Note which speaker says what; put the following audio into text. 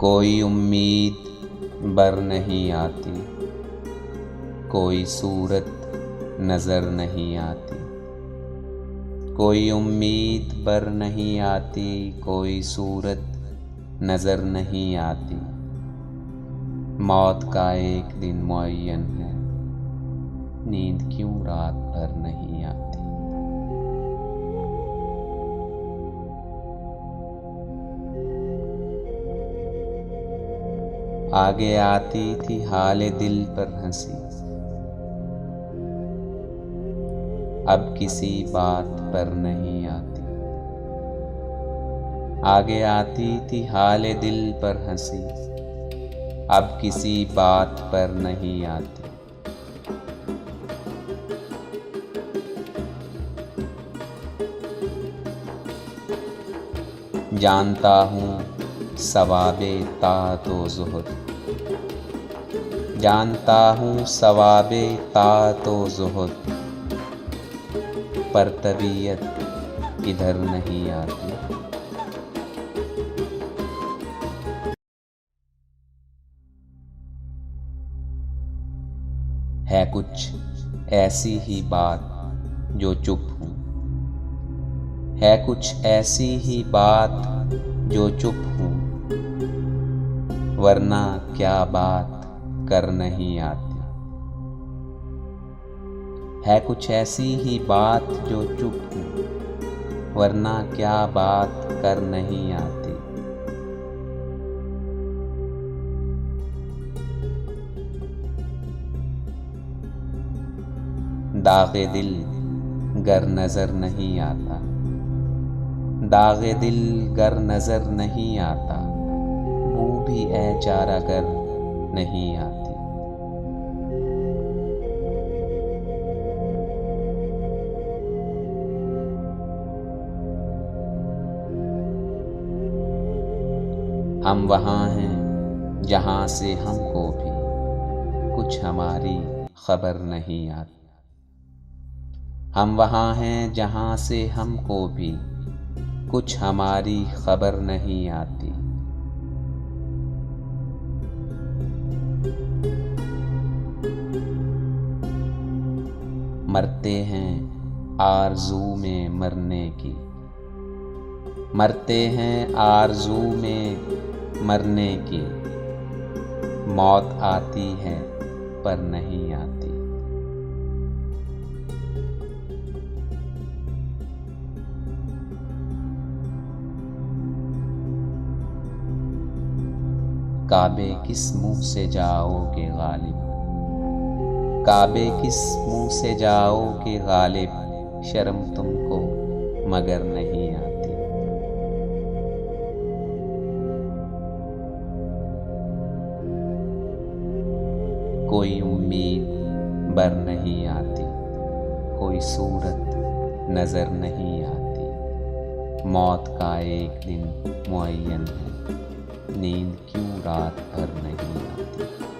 Speaker 1: कोई उम्मीद बर नहीं आती, कोई सूरत नज़र नहीं आती। कोई उम्मीद बर नहीं आती, कोई सूरत नज़र नहीं आती। मौत का एक दिन मुअय्यन है, नींद क्यों रात भर नहीं आती। आगे आती थी हाले दिल पर हंसी, अब किसी बात पर नहीं आती। आगे आती थी हाले दिल पर हंसी, अब किसी बात पर नहीं आती। जानता हूँ सवाबे तात व ज़ुहद, जानता हूँ सवाबे तात व ज़ुहद, पर तबीयत इधर नहीं आती। है कुछ ऐसी ही बात जो चुप हूँ, है कुछ ऐसी ही बात जो चुप हूँ, वरना क्या बात कर नहीं आती। है कुछ ऐसी ही बात जो चुप हूँ, वरना क्या बात कर नहीं आती। दागे दिल गर नजर नहीं आता, दागे दिल गर नजर नहीं आता, बू भी ए चारा गर नहीं आती। हम वहाँ हैं जहाँ से हमको भी कुछ हमारी खबर नहीं आती। हम वहाँ हैं जहाँ से हमको भी कुछ हमारी खबर नहीं आती। मरते हैं आरज़ू में मरने की, मरते हैं आरज़ू में मरने की, मौत आती है पर नहीं आती। काबे किस मुंह से जाओगे गालिब, काबे किस मुंह से जाओगे गालिब, शर्म तुमको मगर नहीं आती। कोई उम्मीद बर नहीं आती, कोई सूरत नजर नहीं आती। मौत का एक दिन मुअय्यन है, नींद क्यों रात भर नहीं आती।